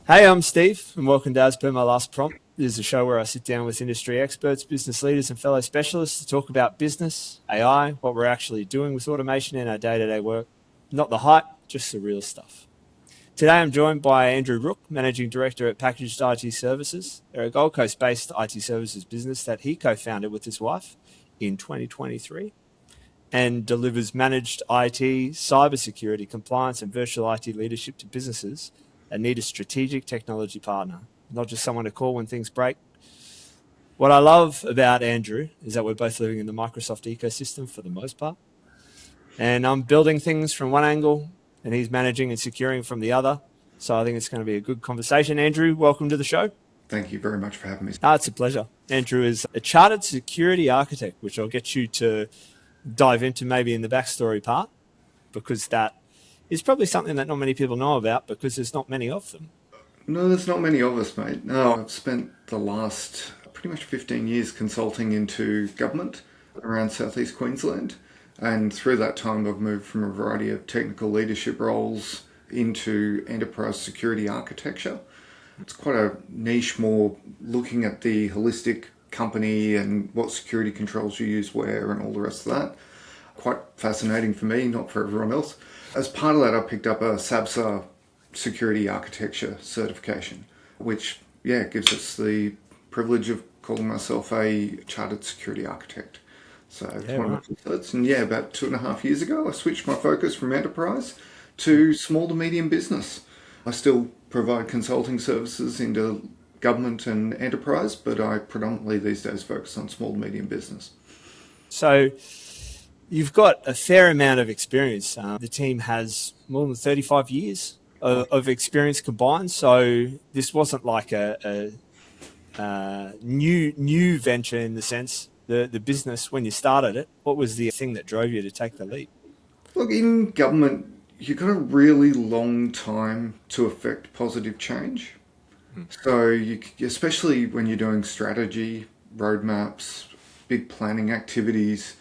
Hey, I'm Steve, and welcome to As Per My Last Prompt. This is a show where I sit down with industry experts, business leaders, and fellow specialists to talk about business, AI, what we're actually doing with automation in our day-to-day work. Not the hype, just the real stuff. Today, I'm joined by Andrew Rooke, Managing Director at Packaged IT Services. They're a Gold Coast-based IT services business that he co-founded with his wife in 2023 and delivers managed IT, cybersecurity, compliance, and virtual IT leadership to businesses that need a strategic technology partner, not just someone to call when things break. What I love about Andrew is that we're both living in the Microsoft ecosystem for the most part. And I'm building things from one angle, and he's managing and securing from the other. So I think it's going to be a good conversation. Andrew, welcome to the show. Thank you very much for having me. It's a pleasure. Andrew is a chartered security architect, which I'll get you to dive into maybe in the backstory part, because that is probably something that not many people know about because there's not many of them. No, there's not many of us, mate. No, I've spent the last pretty much 15 years consulting into government around southeast Queensland. And through that time, I've moved from a variety of technical leadership roles into enterprise security architecture. It's quite a niche, more looking at the holistic company and what security controls you use where and all the rest of that. Quite fascinating for me, not for everyone else. As part of that, I picked up a SABSA security architecture certification, which, gives us the privilege of calling myself a chartered security architect. So it's one of my certs. And about 2.5 years ago, I switched my focus from enterprise to small to medium business. I still provide consulting services into government and enterprise, but I predominantly these days focus on small to medium business. So you've got a fair amount of experience. The team has more than 35 years of experience combined. So this wasn't like a new venture in the sense. The business, when you started it, what was the thing that drove you to take the leap? Look, in government, you've got a really long time to affect positive change. So especially when you're doing strategy, roadmaps, big planning activities,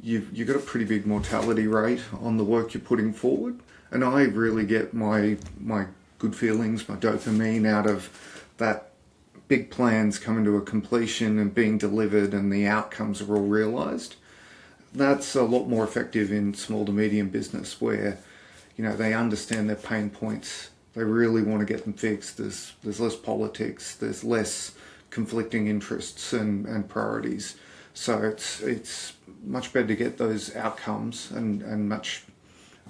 you've got a pretty big mortality rate on the work you're putting forward. And I really get my good feelings, my dopamine out of that big plans coming to a completion and being delivered and the outcomes are all realised. That's a lot more effective in small to medium business where, they understand their pain points. They really want to get them fixed. There's less politics. There's less conflicting interests and priorities. So it's much better to get those outcomes and much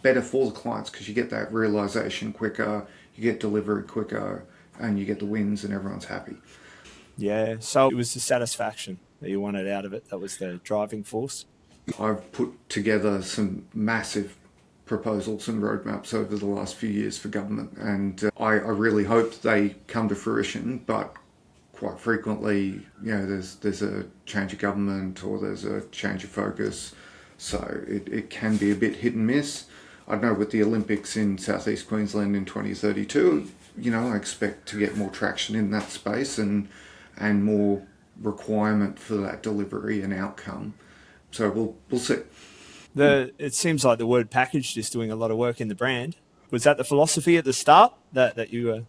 better for the clients because you get that realisation quicker, you get delivery quicker, and you get the wins and everyone's happy. Yeah, so it was the satisfaction that you wanted out of it. That was the driving force. I've put together some massive proposals and roadmaps over the last few years for government, and I really hope they come to fruition, but quite frequently, there's a change of government or there's a change of focus, so it can be a bit hit and miss. I know with the Olympics in southeast Queensland in 2032, I expect to get more traction in that space and more requirement for that delivery and outcome. So we'll see. It seems like the word packaged is doing a lot of work in the brand. Was that the philosophy at the start that you were?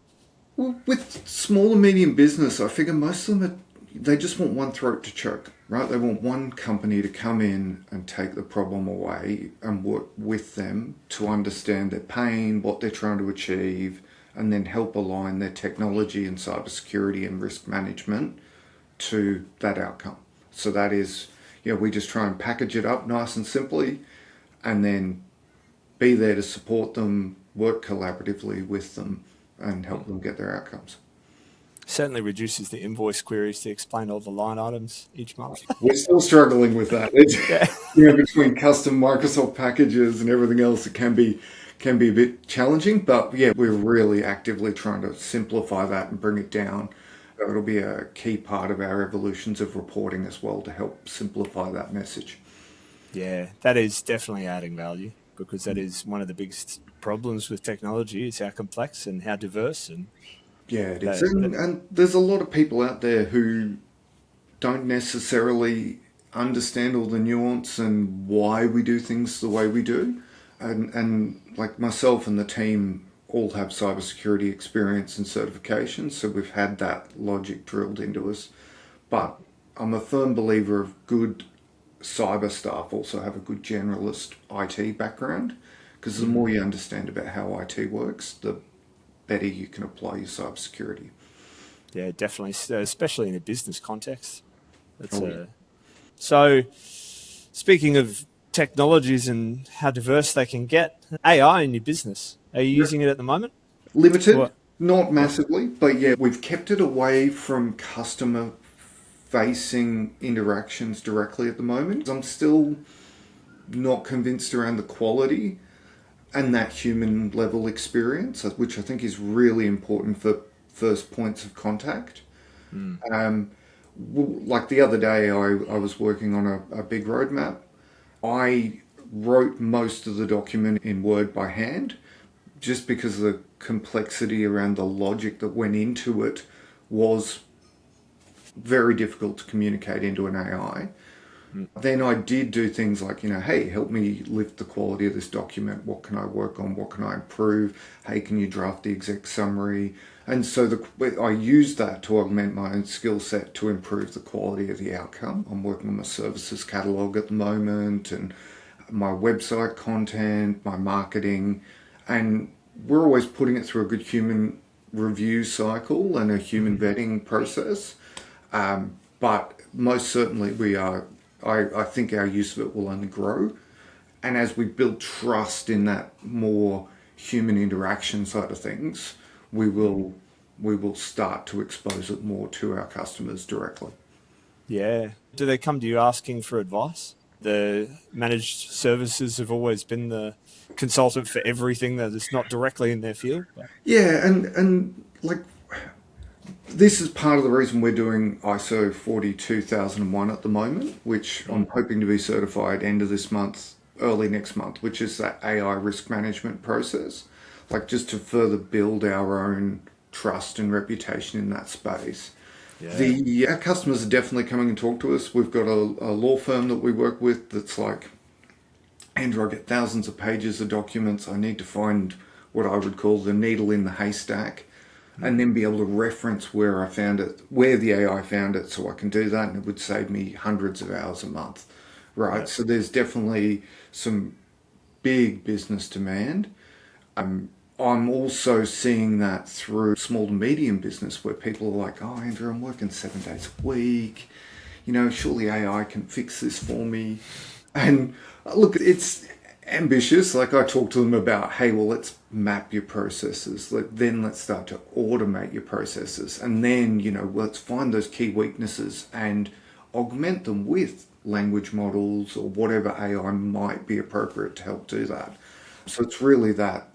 Well, with small and medium business, I figure most of them they just want one throat to choke, right? They want one company to come in and take the problem away and work with them to understand their pain, what they're trying to achieve, and then help align their technology and cybersecurity and risk management to that outcome. So that is, we just try and package it up nice and simply and then be there to support them, work collaboratively with them and help them get their outcomes. Certainly reduces the invoice queries to explain all the line items each month. We're still struggling with that. Between custom Microsoft packages and everything else, it can be a bit challenging, but we're really actively trying to simplify that and bring it down. It'll be a key part of our evolutions of reporting as well to help simplify that message. Yeah, that is definitely adding value because that is one of the biggest problems with technology is how complex and how diverse. And it is. And there's a lot of people out there who don't necessarily understand all the nuance and why we do things the way we do. And like myself and the team all have cybersecurity experience and certifications, so we've had that logic drilled into us. But I'm a firm believer of good cyber staff also have a good generalist IT background, because the more you understand about how IT works, the better you can apply your cybersecurity. Yeah, definitely, especially in a business context. That's Oh, yeah. So, speaking of technologies and how diverse they can get, AI in your business, are you Yep. using it at the moment? Limited, What? not Yeah. massively, but yeah, we've kept it away from customer facing interactions directly at the moment. I'm still not convinced around the quality and that human level experience, which I think is really important for first points of contact. Mm. Um, like the other day, I was working on a big roadmap. I wrote most of the document in Word by hand just because the complexity around the logic that went into it was very difficult to communicate into an AI. Mm. Then I did do things like, hey, help me lift the quality of this document. What can I work on? What can I improve? Hey, can you draft the exec summary? And so I used that to augment my own skill set to improve the quality of the outcome. I'm working on my services catalog at the moment and my website content, my marketing, and we're always putting it through a good human review cycle and a human vetting process. But most certainly we are, I think our use of it will only grow. And as we build trust in that more human interaction side of things, we will start to expose it more to our customers directly. Yeah. Do they come to you asking for advice? The managed services have always been the consultant for everything that is not directly in their field. But Yeah, and like this is part of the reason we're doing ISO 42001 at the moment, which I'm hoping to be certified end of this month, early next month, which is that AI risk management process, like just to further build our own trust and reputation in that space. yeah. Our customers are definitely coming and talk to us. We've got a law firm that we work with that's like, Andrew, I get thousands of pages of documents. I need to find what I would call the needle in the haystack and then be able to reference where I found it, where the AI found it, so I can do that, and it would save me hundreds of hours a month, right? Yeah. So there's definitely some big business demand. I'm also seeing that through small to medium business where people are like, oh, Andrew, I'm working 7 days a week. Surely AI can fix this for me. And look, it's ambitious. Like I talk to them about, hey, well, let's map your processes. Then let's start to automate your processes. And then, let's find those key weaknesses and augment them with language models or whatever AI might be appropriate to help do that. So it's really that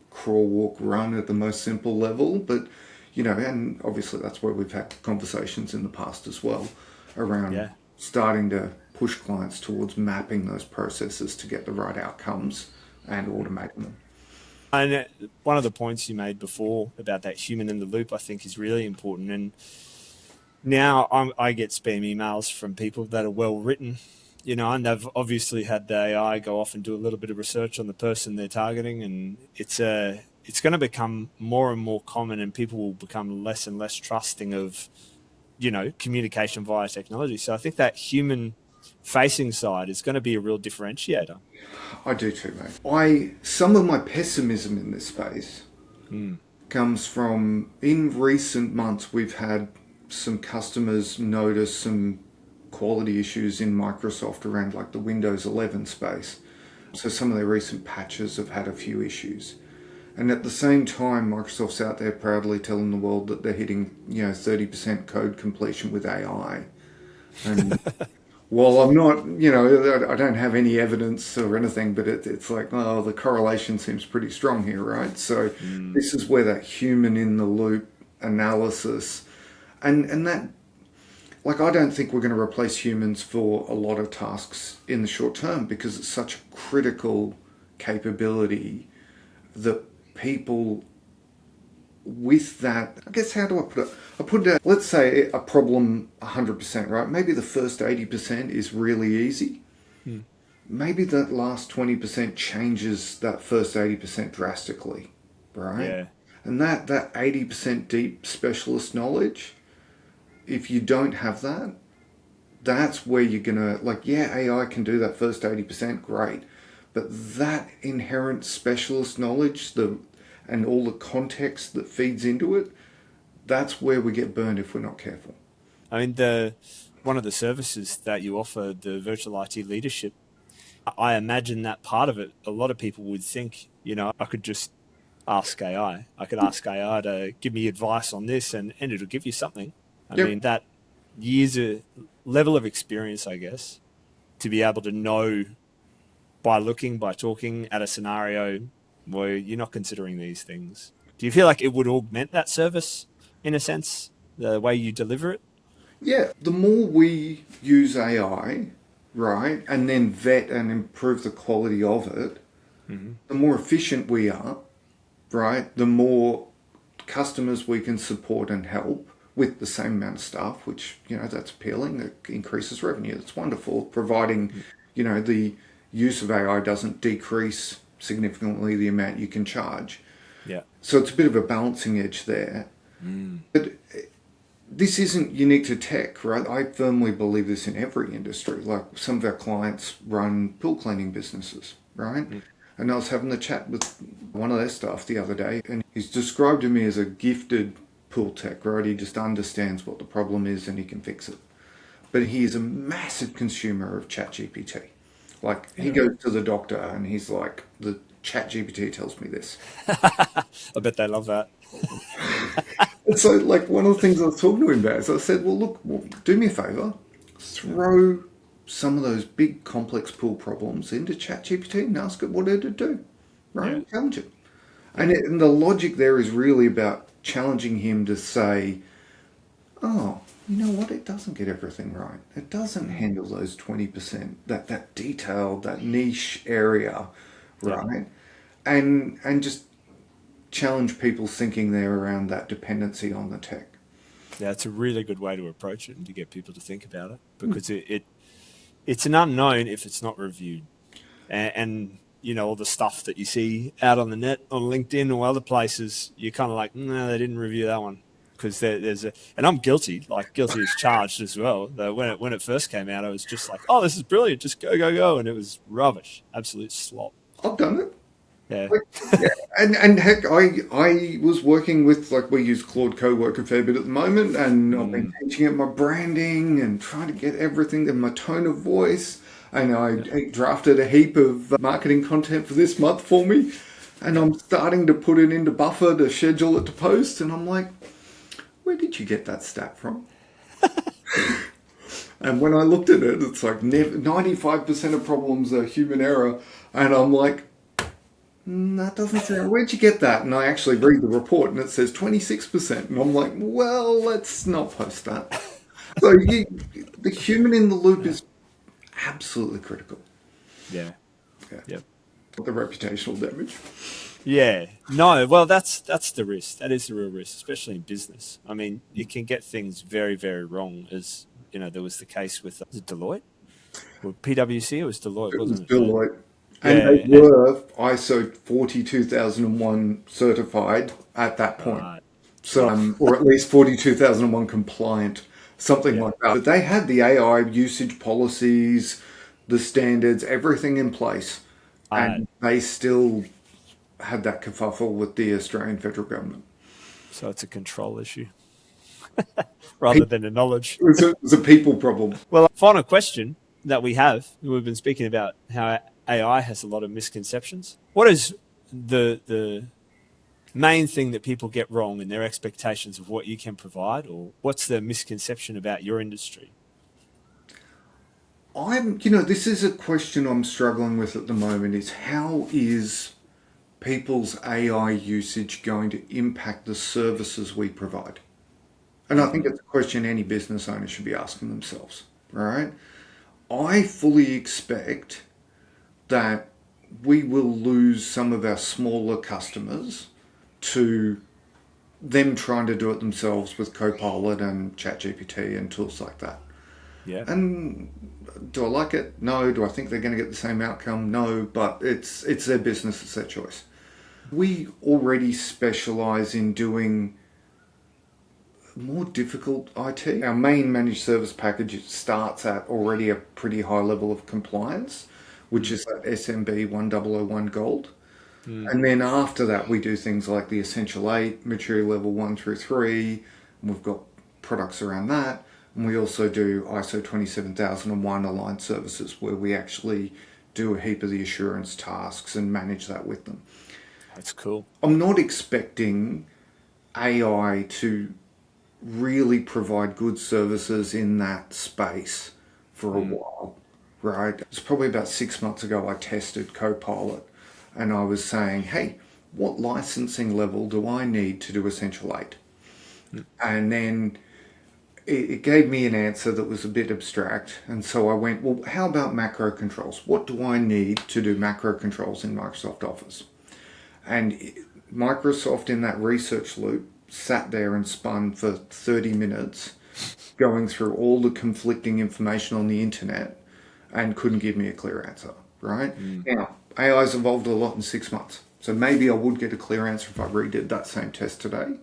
crawl, walk, run at the most simple level. But, and obviously that's where we've had conversations in the past as well around Yeah. starting to push clients towards mapping those processes to get the right outcomes and automating them. And one of the points you made before about that human in the loop, I think, is really important. And now I get spam emails from people that are well written, and they've obviously had the AI go off and do a little bit of research on the person they're targeting, and it's going to become more and more common, and people will become less and less trusting of communication via technology. So I think that human facing side is going to be a real differentiator. I do too, mate. Some of my pessimism in this space Mm. comes from in recent months we've had some customers notice some quality issues in Microsoft around like the Windows 11 space. So some of their recent patches have had a few issues. And at the same time, Microsoft's out there proudly telling the world that they're hitting, 30% code completion with AI. And while I'm not, I don't have any evidence or anything, but it's like, oh, the correlation seems pretty strong here, right? So Mm. this is where that human in the loop analysis and that, like, I don't think we're going to replace humans for a lot of tasks in the short term because it's such a critical capability that people with that, I guess, how do I put it? I put it, let's say a problem 100%, right? Maybe the first 80% is really easy. Mm. Maybe that last 20% changes that first 80% drastically. right? Yeah. And that 80% deep specialist knowledge, if you don't have that, that's where you're gonna, like, yeah, AI can do that first 80%, great. But that inherent specialist knowledge, and all the context that feeds into it, that's where we get burned if we're not careful. I mean, one of the services that you offer, the virtual IT leadership, I imagine that part of it, a lot of people would think, I could just ask AI. I could ask AI to give me advice on this, and it'll give you something. I Yep. mean, that years of level of experience, I guess, to be able to know by talking at a scenario where you're not considering these things. Do you feel like it would augment that service in a sense, the way you deliver it? Yeah, the more we use AI, right, and then vet and improve the quality of it, the more efficient we are, right, the more customers we can support and help with the same amount of staff, which, that's appealing. It increases revenue. It's wonderful, providing, the use of AI doesn't decrease significantly the amount you can charge. Yeah. So it's a bit of a balancing edge there. But this isn't unique to tech, right? I firmly believe this in every industry. Like, some of our clients run pool cleaning businesses, right? And I was having a chat with one of their staff the other day, and he's described to me as a gifted pool tech, right? He just understands what the problem is and he can fix it. But he is a massive consumer of ChatGPT. Like, he goes to the doctor and he's like, the ChatGPT tells me this. I bet they love that. And so, like, one of the things I was talking to him about is I said, well, look, do me a favor, throw some of those big complex pool problems into ChatGPT and ask it what it'd do, right? Yeah. Challenge it. And the logic there is really about challenging him to say, oh, you know what? It doesn't get everything right. It doesn't handle those 20%, that detailed, that niche area, right? And just challenge people's thinking there around that dependency on the tech. Yeah, it's a really good way to approach it and to get people to think about it, because it's an unknown if it's not reviewed. And all the stuff that you see out on the net, on LinkedIn or other places, you're kind of like, no, they didn't review that one. Because and I'm guilty as charged as well. When it first came out, I was just like, oh, this is brilliant, just go, go, go. And it was rubbish, absolute slop. I've done it. Yeah. Yeah. And heck, I was working with, like, we use Claude Cowork a fair bit at the moment, and I've been teaching it my branding and trying to get everything in my tone of voice. And I drafted a heap of marketing content for this month for me, and I'm starting to put it into Buffer to schedule it to post, and I'm like, where did you get that stat from? And when I looked at it, it's like 95% of problems are human error, and I'm like, that doesn't sound. Where'd you get that? And I actually read the report, and it says 26%. And I'm like, well, let's not post that. So the human in the loop is absolutely critical. Yeah. Yep. The reputational damage. Yeah. No, well, that's the risk. That is the real risk, especially in business. I mean, you can get things very, very wrong, as, there was the case with, was it Deloitte? Or PwC? It was Deloitte, wasn't it? Deloitte. And they were ISO 42001 certified at that point. Right. So, or at least 42001 compliant, something like that. But they had the AI usage policies, the standards, everything in place. And they still had that kerfuffle with the Australian federal government. So it's a control issue rather than a knowledge. It was a people problem. Well, final question that we've been speaking about how AI has a lot of misconceptions. What is the main thing that people get wrong in their expectations of what you can provide, or what's the misconception about your industry? This is a question I'm struggling with at the moment, is how is people's AI usage going to impact the services we provide? And I think it's a question any business owner should be asking themselves, right? I fully expect that we will lose some of our smaller customers to them trying to do it themselves with Copilot and ChatGPT and tools like that. Yeah. And do I like it? No. Do I think they're going to get the same outcome? No. But it's their business, it's their choice. We already specialise in doing more difficult IT. Our main managed service package starts at already a pretty high level of compliance, which is that SMB 1001 Gold. And then after that, we do things like the Essential 8, Maturity Level 1 through 3. And we've got products around that. And we also do ISO 27001 aligned services, where we actually do a heap of the assurance tasks and manage that with them. That's cool. I'm not expecting AI to really provide good services in that space for a while, right? It's probably about 6 months ago I tested Copilot, and I was saying, hey, what licensing level do I need to do Essential 8? And then it gave me an answer that was a bit abstract. And so I went, well, how about macro controls? What do I need to do macro controls in Microsoft Office? And Microsoft, in that research loop, sat there and spun for 30 minutes going through all the conflicting information on the internet and couldn't give me a clear answer, right? Now, AI's evolved a lot in 6 months. So maybe I would get a clear answer if I redid that same test today.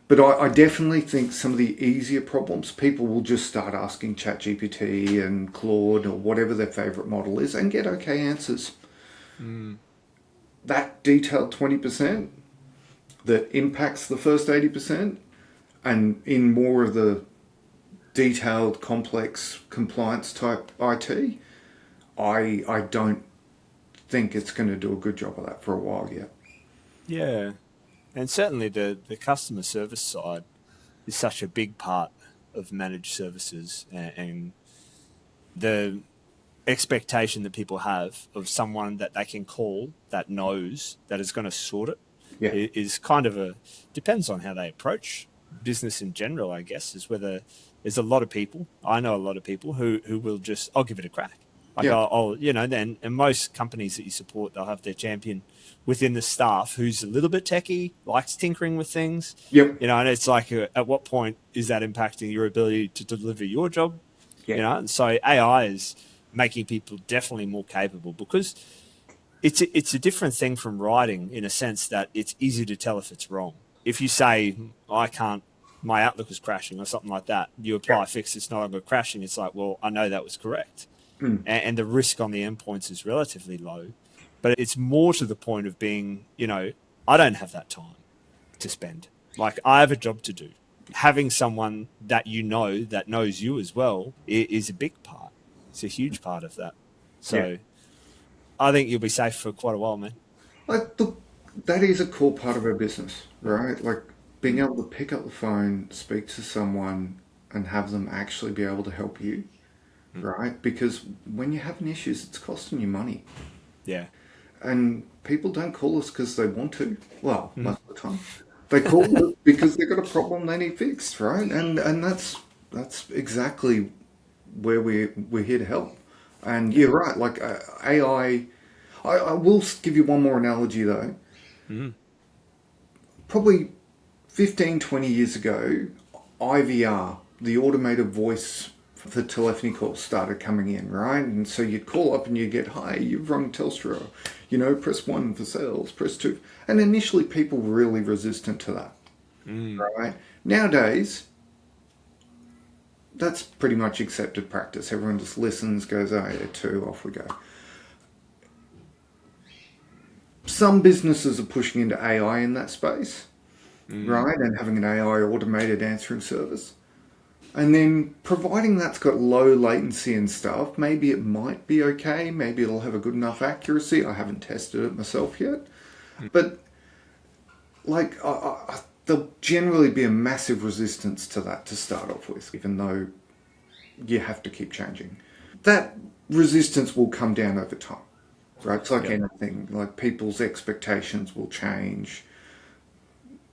But I definitely think some of the easier problems, people will just start asking ChatGPT and Claude or whatever their favorite model is and get okay answers. That detailed 20% that impacts the first 80%, and in more of the detailed, complex, compliance type IT, I don't think it's going to do a good job of that for a while yet. Yeah. And certainly the customer service side is such a big part of managed services, and the expectation that people have of someone that they can call that knows that is going to sort it is kind of depends on how they approach business in general, I guess, is whether there's a lot of people, I know a lot of people who will just, I'll give it a crack. Like I'll and most companies that you support, they'll have their champion within the staff who's a little bit techie, likes tinkering with things. And it's like, at what point is that impacting your ability to deliver your job? And so AI is making people definitely more capable, because it's a different thing from writing, in a sense that it's easy to tell if it's wrong. If you say, my Outlook is crashing or something like that, you apply a fix, it's no longer crashing. It's like, well, I know that was correct. And the risk on the endpoints is relatively low. But it's more to the point of being, I don't have that time to spend. Like, I have a job to do. Having someone that that knows you as well is a big part. It's a huge part of that. So I think you'll be safe for quite a while, man. Look, that is a core part of our business, right? Like, being able to pick up the phone, speak to someone, and have them actually be able to help you, right? Because when you're having issues, it's costing you money. Yeah. And people don't call us because they want to. Well, most of the time. They call us because they've got a problem they need fixed, right? And that's exactly where we're here to help. And you're right, like AI, I will give you one more analogy though. Probably 15, 20 years ago, IVR, the automated voice for telephony calls, started coming in, right? And so you'd call up and you'd get, hi, you've rung Telstra, press 1 for sales, press 2. And initially people were really resistant to that, right? Nowadays, that's pretty much accepted practice. Everyone just listens, goes, oh yeah, 2, off we go. Some businesses are pushing into AI in that space, right? And having an AI automated answering service. And then providing that's got low latency and stuff, maybe it might be okay. Maybe it'll have a good enough accuracy. I haven't tested it myself yet. But like, there'll generally be a massive resistance to that to start off with, even though you have to keep changing. That resistance will come down over time, right? It's like anything, like people's expectations will change.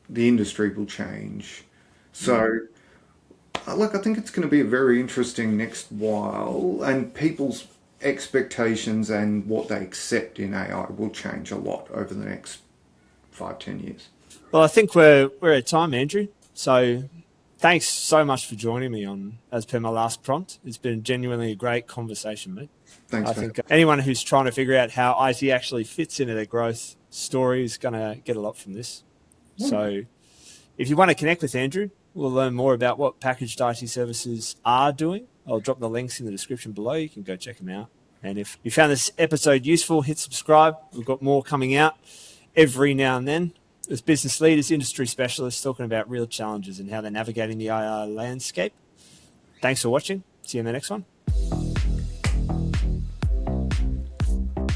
The industry will change. So, look, I think it's going to be a very interesting next while, and people's expectations and what they accept in AI will change a lot over the next 5-10 years. Well, I think we're at time, Andrew. So thanks so much for joining me on As Per My Last Prompt. It's been genuinely a great conversation, mate. Thanks, I think anyone who's trying to figure out how IT actually fits into their growth story is going to get a lot from this. So if you want to connect with Andrew, we'll learn more about what packaged IT services are doing. I'll drop the links in the description below. You can go check them out. And if you found this episode useful, hit subscribe. We've got more coming out every now and then. As business leaders, industry specialists, talking about real challenges and how they're navigating the IR landscape. Thanks for watching. See you in the next one.